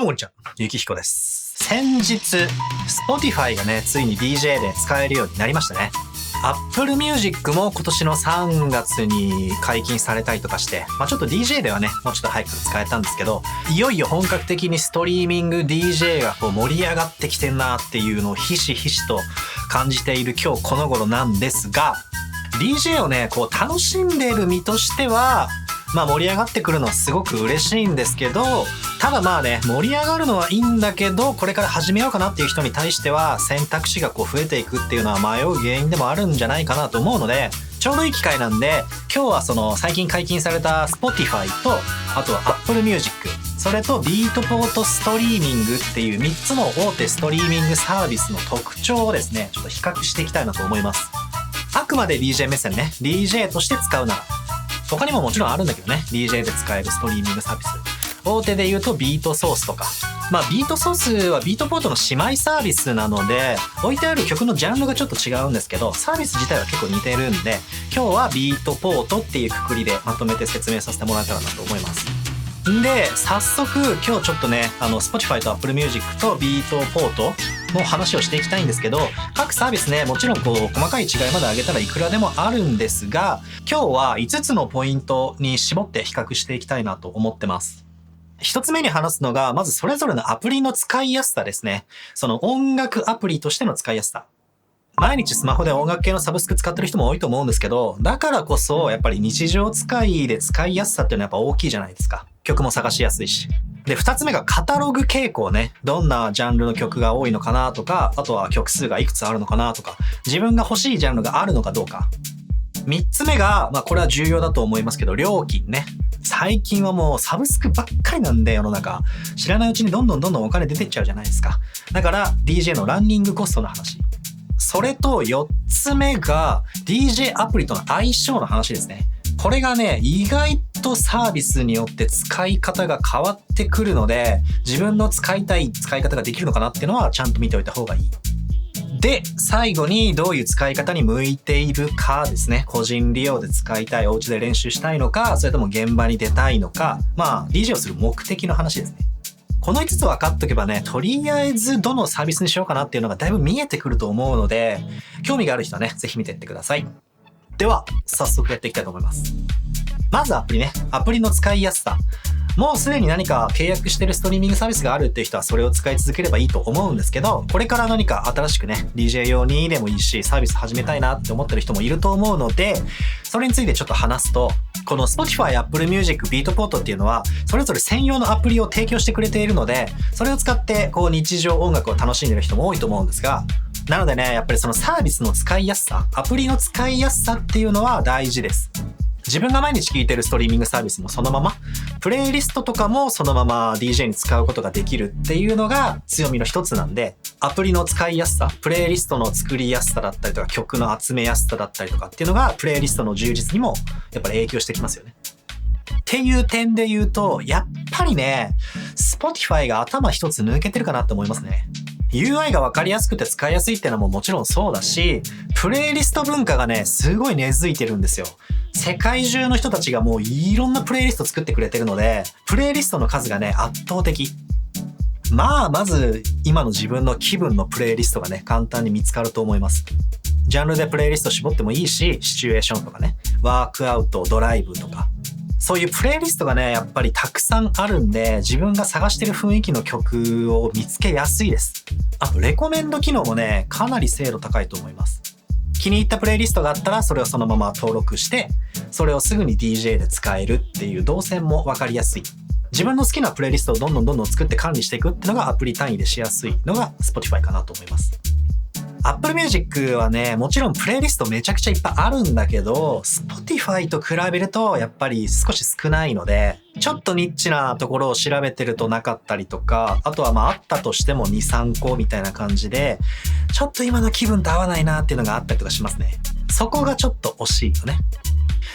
うもこんにちは、ゆきひこです。先日 Spotify がねついに DJ で使えるようになりましたね。Apple Music も今年の3月に解禁されたりとかして、ちょっと DJ ではねもうちょっと早く使えたんですけど、いよいよ本格的にストリーミング DJ がこう盛り上がってきてんなっていうのをひしひしと感じている今日この頃なんですが、 DJ をねこう楽しんでいる身としては盛り上がってくるのはすごく嬉しいんですけど、ただ盛り上がるのはいいんだけど、これから始めようかなっていう人に対しては選択肢がこう増えていくっていうのは迷う原因でもあるんじゃないかなと思うので、ちょうどいい機会なんで今日はその最近解禁された Spotify と、あとは Apple Music、 それとビートポートストリーミングっていう3つの大手ストリーミングサービスの特徴をですねちょっと比較していきたいなと思います。あくまで DJ 目線ね、 DJ として使うなら、他にももちろんあるんだけどね、 DJ で使えるストリーミングサービス、大手で言うとビートソースとか、ビートソースはビートポートの姉妹サービスなので置いてある曲のジャンルがちょっと違うんですけど、サービス自体は結構似てるんで、今日はビートポートっていうくくりでまとめて説明させてもらえたらなと思います。で早速今日ちょっとねSpotify と Apple Music とビートポートの話をしていきたいんですけど、各サービスねもちろんこう細かい違いまで挙げたらいくらでもあるんですが、今日は5つのポイントに絞って比較していきたいなと思ってます。1つ目に話すのがまずそれぞれのアプリの使いやすさですね。その音楽アプリとしての使いやすさ、毎日スマホで音楽系のサブスク使ってる人も多いと思うんですけど、だからこそやっぱり日常使いで使いやすさっていうのはやっぱ大きいじゃないですか。曲も探しやすいし。で2つ目がカタログ傾向ね、どんなジャンルの曲が多いのかなとか、あとは曲数がいくつあるのかなとか、自分が欲しいジャンルがあるのかどうか。3つ目がこれは重要だと思いますけど、料金ね。最近はもうサブスクばっかりなんで世の中、知らないうちにどんどんお金出てっちゃうじゃないですか。だから DJ のランニングコストの話、それと4つ目が DJ アプリとの相性の話ですね。これがね意外とサービスによって使い方が変わってくるので、自分の使いたい使い方ができるのかなっていうのはちゃんと見ておいた方がいい。で最後にどういう使い方に向いているかですね。個人利用で使いたい、お家で練習したいのか、それとも現場に出たいのか、DJ をする目的の話ですね。この5つ分かっとけばね、とりあえずどのサービスにしようかなっていうのがだいぶ見えてくると思うので、興味がある人はねぜひ見ていってください。では早速やっていきたいと思います。まずアプリね、アプリの使いやすさ。もうすでに何か契約してるストリーミングサービスがあるっていう人はそれを使い続ければいいと思うんですけど、これから何か新しくね DJ 用にでもいいしサービス始めたいなって思ってる人もいると思うので、それについてちょっと話すと、この Spotify、Apple Music、ビートポートっていうのはそれぞれ専用のアプリを提供してくれているので、それを使ってこう日常音楽を楽しんでる人も多いと思うんですが、なのでねやっぱりそのサービスの使いやすさ、アプリの使いやすさっていうのは大事です。自分が毎日聴いてるストリーミングサービスもそのまま、プレイリストとかもそのまま DJ に使うことができるっていうのが強みの一つなんで、アプリの使いやすさ、プレイリストの作りやすさだったりとか、曲の集めやすさだったりとかっていうのがプレイリストの充実にもやっぱり影響してきますよね。っていう点で言うとやっぱりね Spotify が頭一つ抜けてるかなって思いますね。UI が分かりやすくて使いやすいっていうのももちろんそうだし、プレイリスト文化がねすごい根付いてるんですよ。世界中の人たちがもういろんなプレイリスト作ってくれてるので、プレイリストの数がね圧倒的。まず今の自分の気分のプレイリストがね簡単に見つかると思います。ジャンルでプレイリスト絞ってもいいし、シチュエーションとかね、ワークアウト、ドライブとか、そういうプレイリストがねやっぱりたくさんあるんで、自分が探してる雰囲気の曲を見つけやすいです。あとレコメンド機能もねかなり精度高いと思います。気に入ったプレイリストがあったらそれをそのまま登録して、それをすぐに DJ で使えるっていう動線も分かりやすい。自分の好きなプレイリストをどんどん作って管理していくっていうのがアプリ単位でしやすいのが Spotify かなと思います。Apple Music はねもちろんプレイリストめちゃくちゃいっぱいあるんだけど、 Spotify と比べるとやっぱり少し少ないので、ちょっとニッチなところを調べてるとなかったりとか、あとはあったとしても 2,3 個みたいな感じで、ちょっと今の気分と合わないなっていうのがあったりとかしますね。そこがちょっと惜しいよね。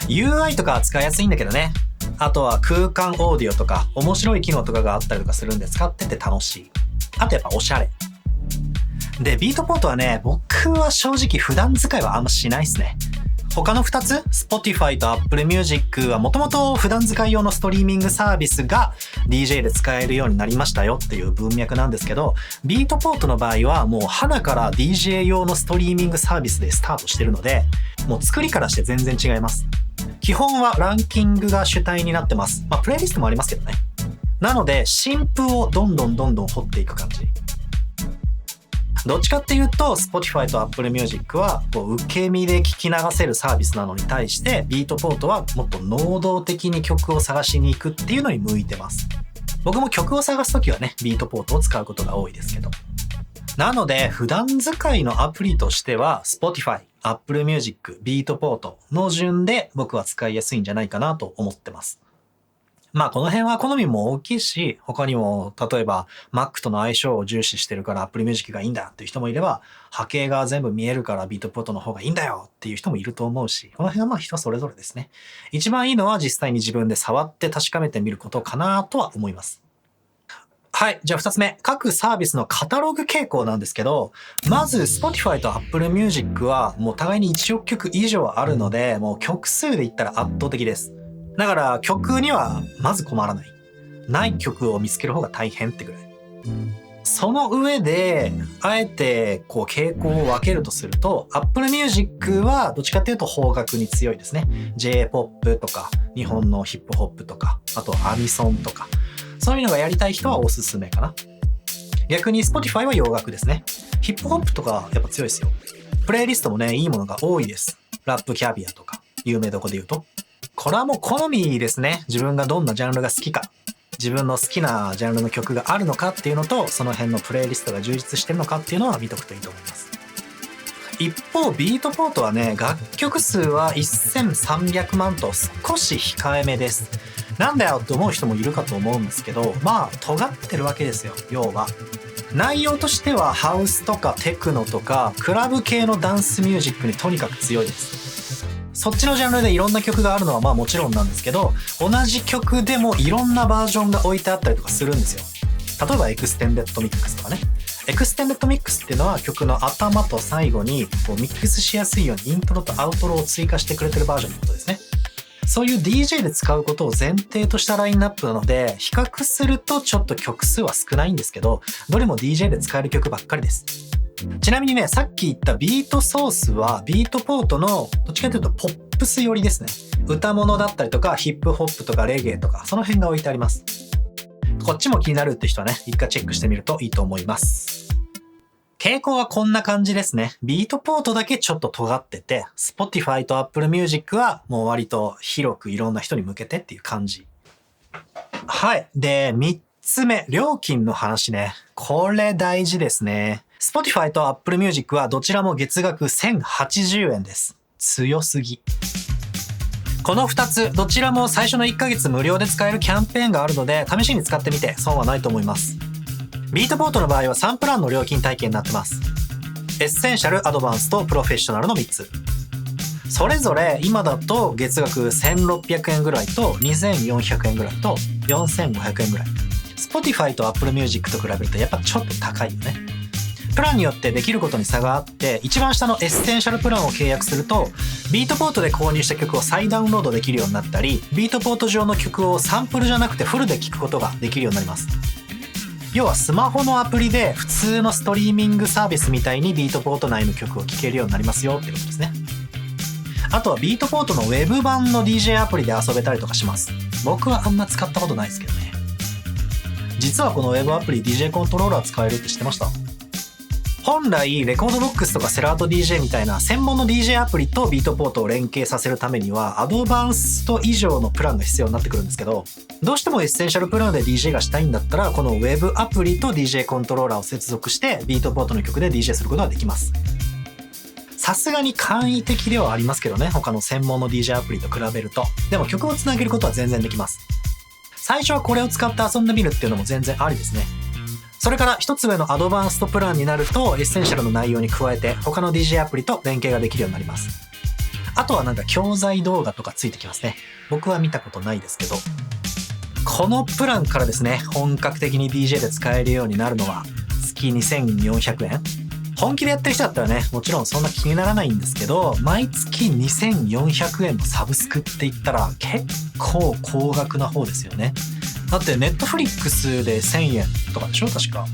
UI とかは使いやすいんだけどね、あとは空間オーディオとか面白い機能とかがあったりとかするんで使ってて楽しい。あとやっぱおしゃれで、ビートポートはね僕は正直普段使いはあんましないですね。他の2つ、Spotify と Apple Music はもともと普段使い用のストリーミングサービスが DJ で使えるようになりましたよっていう文脈なんですけど、ビートポートの場合はもう花から DJ 用のストリーミングサービスでスタートしてるので、もう作りからして全然違います。基本はランキングが主体になってます。プレイリストもありますけどね。なので、新譜をどんどん掘っていく感じ。どっちかっていうと Spotify と Apple Music は受け身で聞き流せるサービスなのに対してビートポートはもっと能動的に曲を探しに行くっていうのに向いてます。僕も曲を探すときはねビートポートを使うことが多いですけど、なので普段使いのアプリとしては Spotify、Apple Music、ビートポートの順で僕は使いやすいんじゃないかなと思ってます。この辺は好みも大きいし、他にも例えば Mac との相性を重視してるから Apple Music がいいんだっていう人もいれば、波形が全部見えるからビートポートの方がいいんだよっていう人もいると思うし、この辺は人それぞれですね。一番いいのは実際に自分で触って確かめてみることかなとは思います。はい。じゃあ2つ目。各サービスのカタログ傾向なんですけど、まず Spotify と Apple Music はもう互いに1億曲以上あるので、もう曲数で言ったら圧倒的です。だから曲にはまず困らない。ない曲を見つける方が大変ってぐらい。その上で、あえて傾向を分けるとすると、Apple Music はどっちかっていうと邦楽に強いですね。J-POP とか、日本のヒップホップとか、あとアニソンとか。そういうのがやりたい人はおすすめかな。逆に Spotify は洋楽ですね。ヒップホップとかやっぱ強いですよ。プレイリストもね、いいものが多いです。ラップキャビアとか、有名どこで言うと。これはもう好みですね。自分がどんなジャンルが好きか。自分の好きなジャンルの曲があるのかっていうのと、その辺のプレイリストが充実してるのかっていうのは見とくといいと思います。一方、ビートポートはね、楽曲数は1300万と少し控えめです。なんだよって思う人もいるかと思うんですけど、尖ってるわけですよ、要は。内容としてはハウスとかテクノとかクラブ系のダンスミュージックにとにかく強いです。そっちのジャンルでいろんな曲があるのはもちろんなんですけど、同じ曲でもいろんなバージョンが置いてあったりとかするんですよ。例えばエクステンデッドミックスとかね。エクステンデッドミックスっていうのは曲の頭と最後にミックスしやすいようにイントロとアウトロを追加してくれてるバージョンのことですね。そういう DJ で使うことを前提としたラインナップなので、比較するとちょっと曲数は少ないんですけど、どれも DJ で使える曲ばっかりです。ちなみにね、さっき言ったビートソースはビートポートのどっちかというとポップス寄りですね。歌物だったりとかヒップホップとかレゲエとかその辺が置いてあります。こっちも気になるって人はね、一回チェックしてみるといいと思います。傾向はこんな感じですね。ビートポートだけちょっと尖ってて、Spotify と Apple Music はもう割と広くいろんな人に向けてっていう感じ。はい。で、3つ目、料金の話ね。これ大事ですね。Spotify と Apple Music はどちらも月額1080円です。強すぎ。この2つ、どちらも最初の1ヶ月無料で使えるキャンペーンがあるので、試しに使ってみて損はないと思います。ビートポートの場合は3プランの料金体系になってます。エッセンシャル、アドバンスとプロフェッショナルの3つ。それぞれ今だと月額1600円ぐらいと2400円ぐらいと4500円ぐらい。Spotify と Apple Music と比べるとやっぱちょっと高いよね。プランによってできることに差があって、一番下のエッセンシャルプランを契約すると、ビートポートで購入した曲を再ダウンロードできるようになったり、ビートポート上の曲をサンプルじゃなくてフルで聴くことができるようになります。要はスマホのアプリで普通のストリーミングサービスみたいにビートポート内の曲を聴けるようになりますよってことですね。あとはビートポートのウェブ版の DJ アプリで遊べたりとかします。僕はあんま使ったことないですけどね。実はこのウェブアプリ DJ コントローラー使えるって知ってました？本来レコードボックスとかセラート DJ みたいな専門の DJ アプリとビートポートを連携させるためにはアドバンスト以上のプランが必要になってくるんですけど、どうしてもエッセンシャルプランで DJ がしたいんだったらこのウェブアプリと DJ コントローラーを接続してビートポートの曲で DJ することができます。さすがに簡易的ではありますけどね、他の専門の DJ アプリと比べると。でも曲をつなげることは全然できます。最初はこれを使って遊んでみるっていうのも全然ありですね。それから一つ上のアドバンストプランになるとエッセンシャルの内容に加えて他の DJ アプリと連携ができるようになります。あとは教材動画とかついてきますね。僕は見たことないですけど、このプランからですね、本格的に DJ で使えるようになるのは月2400円。本気でやってる人だったらね、もちろんそんな気にならないんですけど、毎月2400円のサブスクって言ったら結構高額な方ですよね。だってネットフリックスで1000円とかでしょ確か。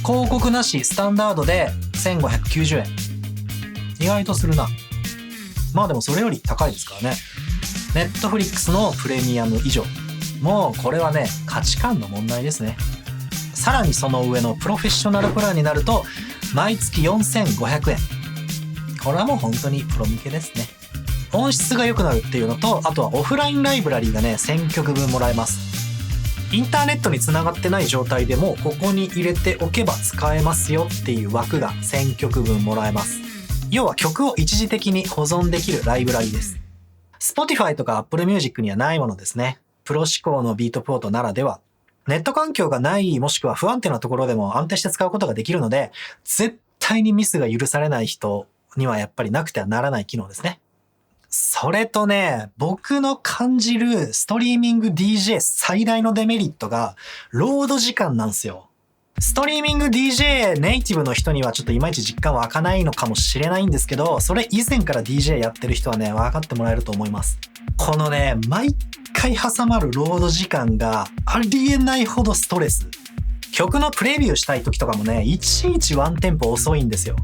広告なしスタンダードで1590円。意外とするな。まあでもそれより高いですからね。ネットフリックスのプレミアム以上。もうこれはね、価値観の問題ですね。さらにその上のプロフェッショナルプランになると毎月4500円。これはもう本当にプロ向けですね。音質が良くなるっていうのと、あとはオフラインライブラリーがね、1000曲分もらえます。インターネットにつながってない状態でもここに入れておけば使えますよっていう枠が1000曲分もらえます。要は曲を一時的に保存できるライブラリです。Spotify とか Apple Music にはないものですね。プロ志向のビートポートならでは。ネット環境がないもしくは不安定なところでも安定して使うことができるので、絶対にミスが許されない人にはやっぱりなくてはならない機能ですね。それとね、僕の感じるストリーミング DJ 最大のデメリットがロード時間なんですよ。ストリーミング DJ ネイティブの人にはちょっといまいち実感湧かないのかもしれないんですけど、それ以前から DJ やってる人はね、分かってもらえると思います。このね、毎回挟まるロード時間がありえないほどストレス。曲のプレビューしたい時とかもね、いちいちワンテンポ遅いんですよ。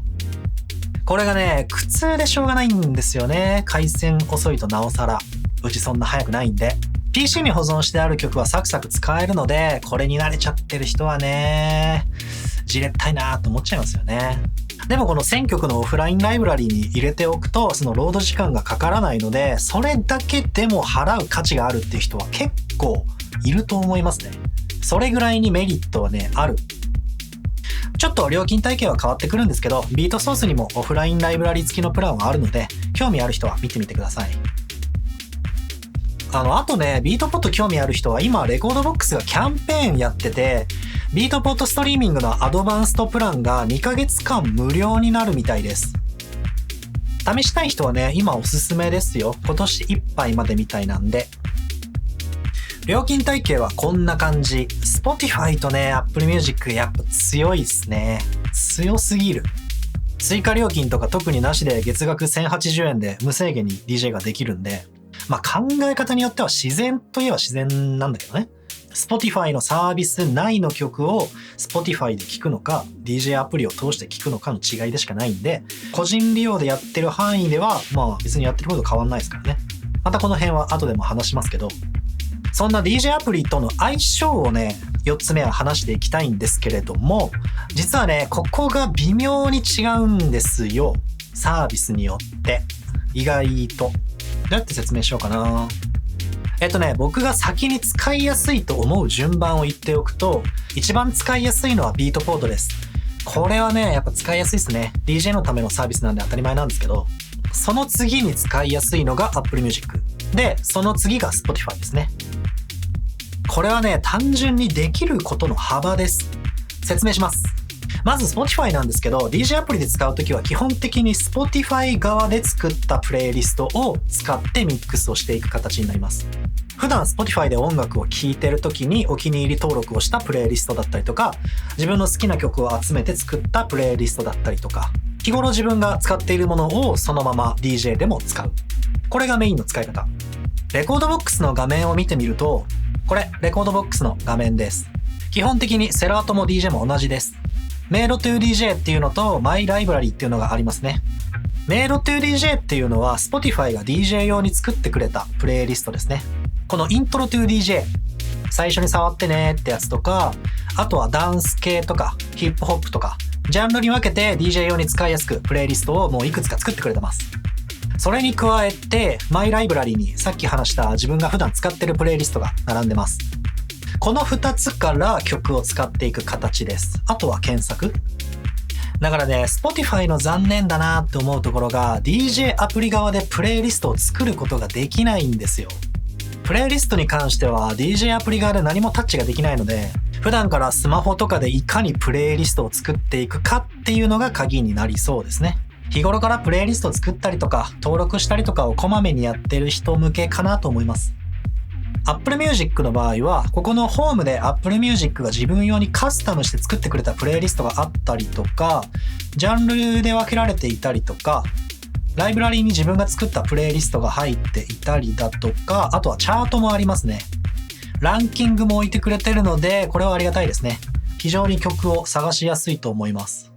これがね、苦痛でしょうがないんですよね。回線遅いとなおさら。うちそんな早くないんで。PC に保存してある曲はサクサク使えるので、これに慣れちゃってる人はね、じれったいなと思っちゃいますよね。でもこの1000曲のオフラインライブラリーに入れておくと、そのロード時間がかからないので、それだけでも払う価値があるっていう人は結構いると思いますね。それぐらいにメリットはね、ある。ちょっと料金体系は変わってくるんですけど、ビートソースにもオフラインライブラリ付きのプランはあるので、興味ある人は見てみてください。あとね、ビートポット興味ある人は今、レコードボックスがキャンペーンやってて、ビートポットストリーミングのアドバンストプランが2ヶ月間無料になるみたいです。試したい人はね、今おすすめですよ。今年いっぱいまでみたいなんで。料金体系はこんな感じ。Spotify とね、Apple Music やっぱ強いっすね。強すぎる。追加料金とか特になしで月額1080円で無制限に DJ ができるんで、まあ考え方によっては自然といえば自然なんだけどね。Spotify のサービス内の曲を Spotify で聴くのか DJ アプリを通して聴くのかの違いでしかないんで、個人利用でやってる範囲ではまあ別にやってること変わんないですからね。またこの辺は後でも話しますけど、そんな DJ アプリとの相性をね、4つ目は話していきたいんですけれども、実はね、ここが微妙に違うんですよ。サービスによって。意外と。どうやって説明しようかな。僕が先に使いやすいと思う順番を言っておくと、一番使いやすいのはビートポートです。これはね、やっぱ使いやすいですね。DJ のためのサービスなんで当たり前なんですけど、その次に使いやすいのが Apple Music。で、その次が Spotify ですね。これはね、単純にできることの幅です。説明します。まず Spotify なんですけど、DJ アプリで使うときは基本的に Spotify 側で作ったプレイリストを使ってミックスをしていく形になります。普段 Spotify で音楽を聴いてるときにお気に入り登録をしたプレイリストだったりとか、自分の好きな曲を集めて作ったプレイリストだったりとか、日頃自分が使っているものをそのまま DJ でも使う。これがメインの使い方。レコードボックスの画面を見てみると、これレコードボックスの画面です。基本的にセラートも DJ も同じです。メイドトゥ DJ っていうのとマイライブラリっていうのがありますね。メイドトゥ DJ っていうのは Spotify が DJ 用に作ってくれたプレイリストですね。このイントロトゥ DJ、最初に触ってねってやつとか、あとはダンス系とかヒップホップとか、ジャンルに分けて DJ 用に使いやすくプレイリストをもういくつか作ってくれてます。それに加えてマイライブラリにさっき話した自分が普段使ってるプレイリストが並んでます。この2つから曲を使っていく形です。あとは検索。だからね、Spotify の残念だなって思うところが DJ アプリ側でプレイリストを作ることができないんですよ。プレイリストに関しては DJ アプリ側で何もタッチができないので、普段からスマホとかでいかにプレイリストを作っていくかっていうのが鍵になりそうですね。日頃からプレイリストを作ったりとか登録したりとかをこまめにやってる人向けかなと思います。Apple Music の場合は、ここのホームで Apple Music が自分用にカスタムして作ってくれたプレイリストがあったりとか、ジャンルで分けられていたりとか、ライブラリーに自分が作ったプレイリストが入っていたりだとか、あとはチャートもありますね。ランキングも置いてくれてるので、これはありがたいですね。非常に曲を探しやすいと思います。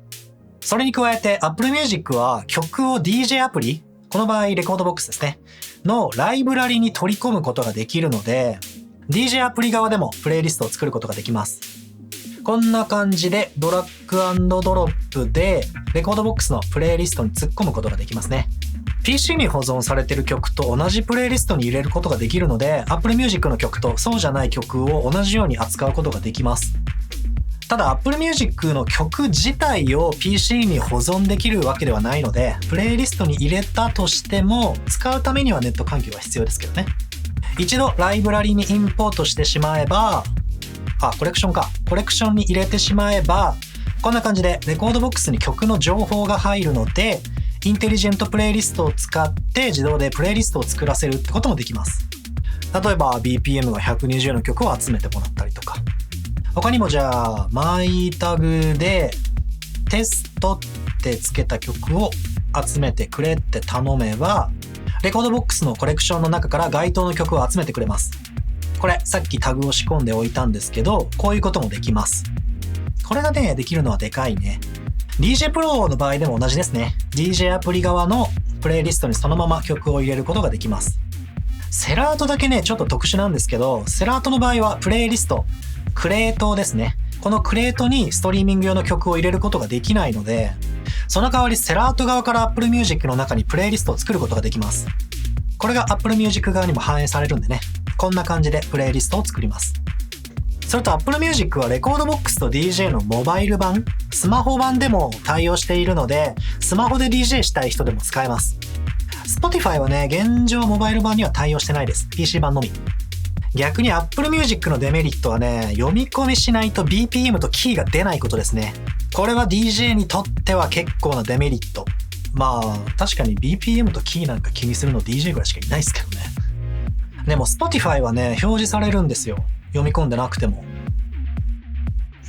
それに加えて Apple Music は曲を DJ アプリ、この場合レコードボックスですね、のライブラリに取り込むことができるので、DJ アプリ側でもプレイリストを作ることができます。こんな感じでドラッグ&ドロップでレコードボックスのプレイリストに突っ込むことができますね。PC に保存されている曲と同じプレイリストに入れることができるので、Apple Music の曲とそうじゃない曲を同じように扱うことができます。ただ Apple Music の曲自体を PC に保存できるわけではないので、プレイリストに入れたとしても使うためにはネット環境が必要ですけどね。一度ライブラリにインポートしてしまえば、コレクションに入れてしまえば、こんな感じでレコードボックスに曲の情報が入るので、インテリジェントプレイリストを使って自動でプレイリストを作らせるってこともできます。例えば BPM が120の曲を集めてもらったりとか、他にもじゃあマイタグでテストってつけた曲を集めてくれって頼めば、レコードボックスのコレクションの中から該当の曲を集めてくれます。これさっきタグを仕込んでおいたんですけど、こういうこともできます。これがね、できるのはでかいね。DJ Pro の場合でも同じですね。DJ アプリ側のプレイリストにそのまま曲を入れることができます。セラートだけね、ちょっと特殊なんですけど、セラートの場合はプレイリスト、クレートですね。このクレートにストリーミング用の曲を入れることができないので、その代わりセラート側から Apple Music の中にプレイリストを作ることができます。これが Apple Music 側にも反映されるんでね、こんな感じでプレイリストを作ります。それと Apple Music はレコードボックスと DJ のモバイル版、スマホ版でも対応しているので、スマホで DJ したい人でも使えます。Spotify はね、現状モバイル版には対応してないです。PC 版のみ。逆に Apple Music のデメリットはね、読み込みしないと BPM とキーが出ないことですね。これは DJ にとっては結構なデメリット。まあ、確かに BPM とキーなんか気にするの DJ ぐらいしかいないですけどね。でも Spotify はね、表示されるんですよ。読み込んでなくても。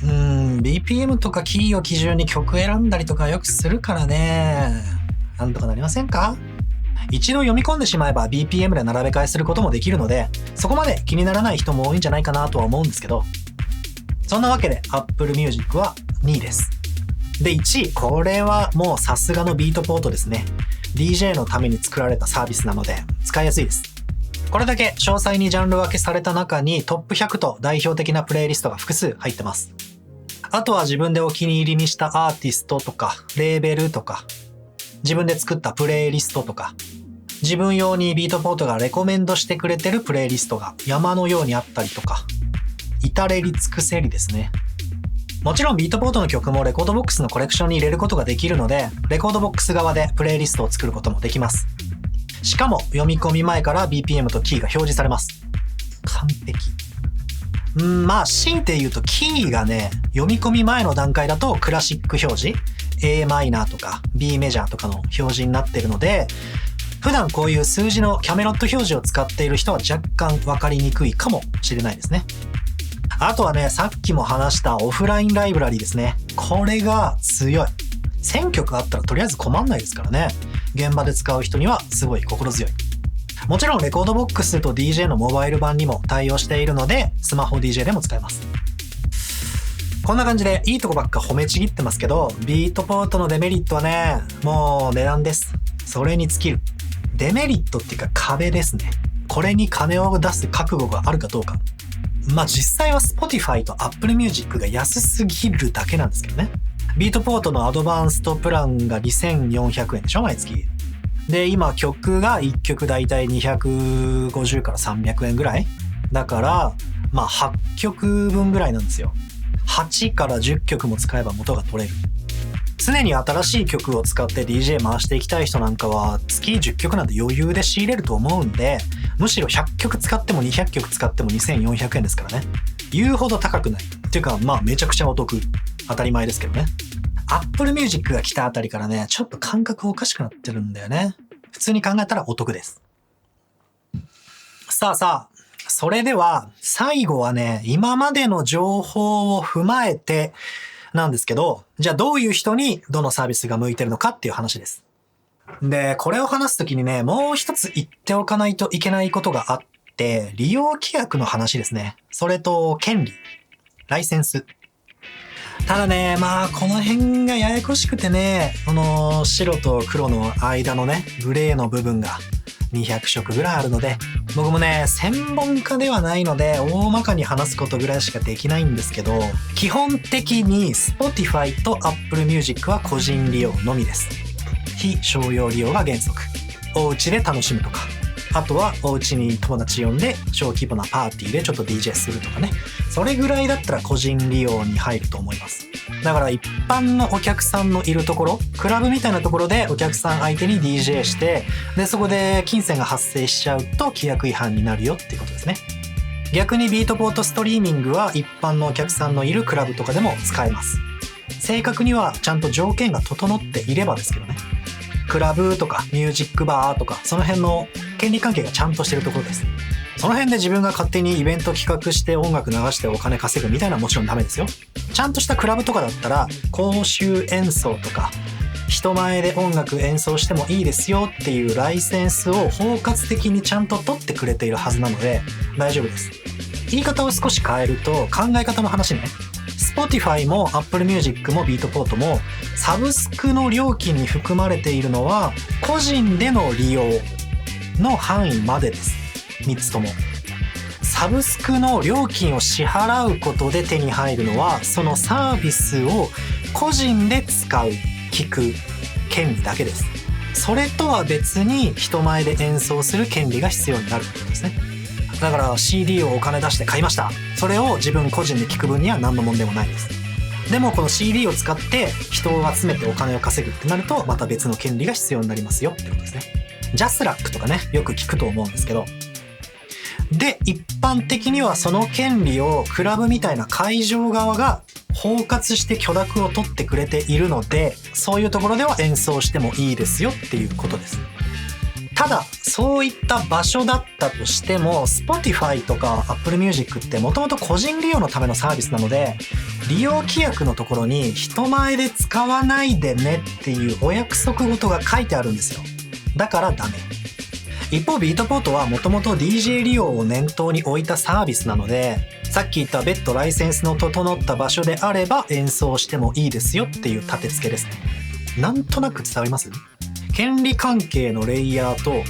BPM とかキーを基準に曲選んだりとかよくするからね。なんとかなりませんか？一度読み込んでしまえば BPM で並べ替えすることもできるので、そこまで気にならない人も多いんじゃないかなとは思うんですけど。そんなわけで Apple Music は2位です。で、1位。これはもうさすがのビートポートですね。DJ のために作られたサービスなので使いやすいです。これだけ詳細にジャンル分けされた中にトップ100と代表的なプレイリストが複数入ってます。あとは自分でお気に入りにしたアーティストとかレーベルとか自分で作ったプレイリストとか自分用にビートポートがレコメンドしてくれてるプレイリストが山のようにあったりとか、至れり尽くせりですね。もちろんビートポートの曲もレコードボックスのコレクションに入れることができるので、レコードボックス側でプレイリストを作ることもできます。しかも読み込み前から BPM とキーが表示されます。完璧。まあ強いて言うとキーがね、読み込み前の段階だとクラシック表示、A マイナーとか B メジャーとかの表示になっているので、普段こういう数字のキャメロット表示を使っている人は若干分かりにくいかもしれないですね。あとはね、さっきも話したオフラインライブラリですね。これが強い。1000曲あったらとりあえず困んないですからね。現場で使う人にはすごい心強い。もちろんレコードボックスと DJ のモバイル版にも対応しているので、スマホ DJ でも使えます。こんな感じでいいとこばっか褒めちぎってますけど、ビートポートのデメリットはね、もう値段です。それに尽きる。デメリットっていうか壁ですね。これに金を出す覚悟があるかどうか。まあ実際は Spotify と Apple Music が安すぎるだけなんですけどね。ビートポートのアドバンストプランが2400円でしょ、毎月。で、今曲が1曲だいたい250から300円ぐらいだから、まあ8曲分ぐらいなんですよ。8から10曲も使えば元が取れる。常に新しい曲を使って DJ 回していきたい人なんかは月10曲なんて余裕で仕入れると思うんで、むしろ100曲使っても200曲使っても2400円ですからね。言うほど高くない。っていうか、まあめちゃくちゃお得。当たり前ですけどね。Apple Music が来たあたりからね、ちょっと感覚おかしくなってるんだよね。普通に考えたらお得です。さあ、それでは最後はね、今までの情報を踏まえてなんですけど、じゃあどういう人にどのサービスが向いてるのかっていう話です。で、これを話すときにね、もう一つ言っておかないといけないことがあって、利用規約の話ですね。それと権利、ライセンス。ただね、この辺がややこしくてね、この白と黒の間のね、グレーの部分が200色ぐらいあるので、僕もね、専門家ではないので、大まかに話すことぐらいしかできないんですけど、基本的に Spotify と Apple Music は個人利用のみです。非商用利用が原則。お家で楽しむとか、あとはお家に友達呼んで小規模なパーティーでちょっと DJ するとかね。それぐらいだったら個人利用に入ると思います。だから一般のお客さんのいるところ、クラブみたいなところでお客さん相手に DJ して、で、そこで金銭が発生しちゃうと規約違反になるよっていうことですね。逆にビートポートストリーミングは一般のお客さんのいるクラブとかでも使えます。正確にはちゃんと条件が整っていればですけどね。クラブとかミュージックバーとかその辺の権利関係がちゃんとしてるところです。その辺で自分が勝手にイベント企画して音楽流してお金稼ぐみたいなのはもちろんダメですよ。ちゃんとしたクラブとかだったら公衆演奏とか人前で音楽演奏してもいいですよっていうライセンスを包括的にちゃんと取ってくれているはずなので大丈夫です。言い方を少し変えると考え方の話ね。Spotify も Apple Music も Beatport もサブスクの料金に含まれているのは個人での利用の範囲までです。3つとも。サブスクの料金を支払うことで手に入るのはそのサービスを個人で使う、聞く権利だけです。それとは別に人前で演奏する権利が必要になるってことですね。だから CD をお金出して買いました。それを自分個人で聞く分には何の問題もないです。でもこの CD を使って人を集めてお金を稼ぐってなるとまた別の権利が必要になりますよってことですね。ジャスラックとかね、よく聞くと思うんですけど。で、一般的にはその権利をクラブみたいな会場側が包括して許諾を取ってくれているので、そういうところでは演奏してもいいですよっていうことです。ただ、そういった場所だったとしても、Spotify とか Apple Music ってもともと個人利用のためのサービスなので、利用規約のところに人前で使わないでねっていうお約束事が書いてあるんですよ。だからダメ。一方、ビートポートはもともと DJ 利用を念頭に置いたサービスなので、さっき言った別途ライセンスの整った場所であれば演奏してもいいですよっていう立て付けですね。なんとなく伝わります？権利関係のレイヤーと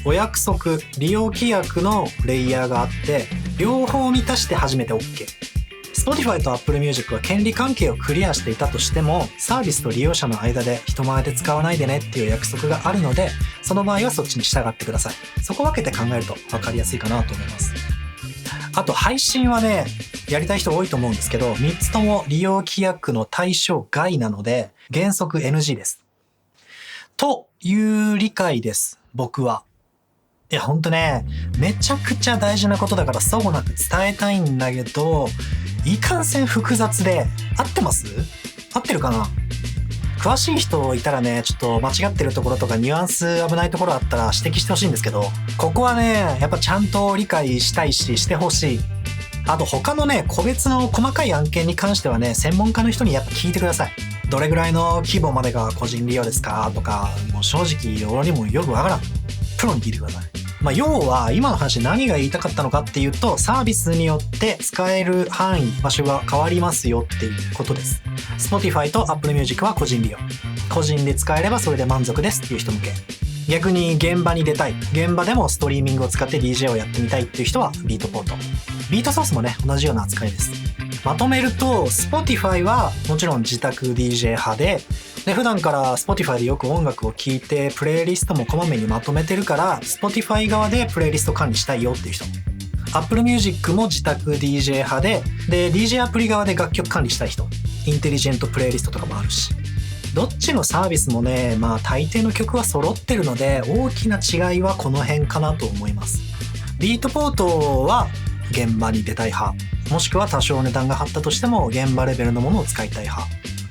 お約束、利用規約のレイヤーがあって、両方満たして初めて OK。Spotify と Apple Music は権利関係をクリアしていたとしても、サービスと利用者の間で人前で使わないでねっていう約束があるので、その場合はそっちに従ってください。そこを分けて考えると分かりやすいかなと思います。あと配信はね、やりたい人多いと思うんですけど、3つとも利用規約の対象外なので、原則 NG です。という理解です、僕は。いや、ほんとね、めちゃくちゃ大事なことだから齟齬なく伝えたいんだけど、いかんせん複雑で、合ってます？合ってるかな？詳しい人いたらね、ちょっと間違ってるところとかニュアンス危ないところあったら指摘してほしいんですけど、ここはね、やっぱちゃんと理解したいし、してほしい。あと他のね、個別の細かい案件に関してはね、専門家の人にやっぱ聞いてください。どれぐらいの規模までが個人利用ですかとか、もう正直俺にもよくわからん。プロに聞いてください。要は今の話何が言いたかったのかっていうと、サービスによって使える範囲、場所が変わりますよっていうことです。Spotify と Apple Music は個人利用。個人で使えればそれで満足ですっていう人向け。逆に現場に出たい。現場でもストリーミングを使って DJ をやってみたいっていう人はビートポート。ビートソースもね、同じような扱いです。まとめると Spotify はもちろん自宅 DJ 派で、普段から Spotify でよく音楽を聴いてプレイリストもこまめにまとめてるから Spotify 側でプレイリスト管理したいよっていう人。Apple Music も自宅 DJ 派で、DJ アプリ側で楽曲管理したい人。インテリジェントプレイリストとかもあるし。どっちのサービスもね、大抵の曲は揃ってるので大きな違いはこの辺かなと思います。ビートポートは現場に出たい派。もしくは多少値段が張ったとしても現場レベルのものを使いたい派。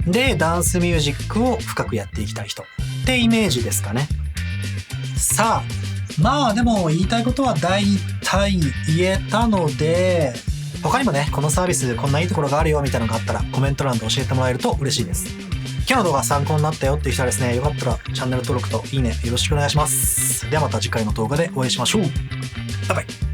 で、ダンスミュージックを深くやっていきたい人ってイメージですかね。さあ、まあでも言いたいことは大体言えたので、他にもね、このサービスこんないいところがあるよみたいなのがあったらコメント欄で教えてもらえると嬉しいです。今日の動画参考になったよっていう人はですね、よかったらチャンネル登録といいねよろしくお願いします。ではまた次回の動画でお会いしましょう。バイバイ。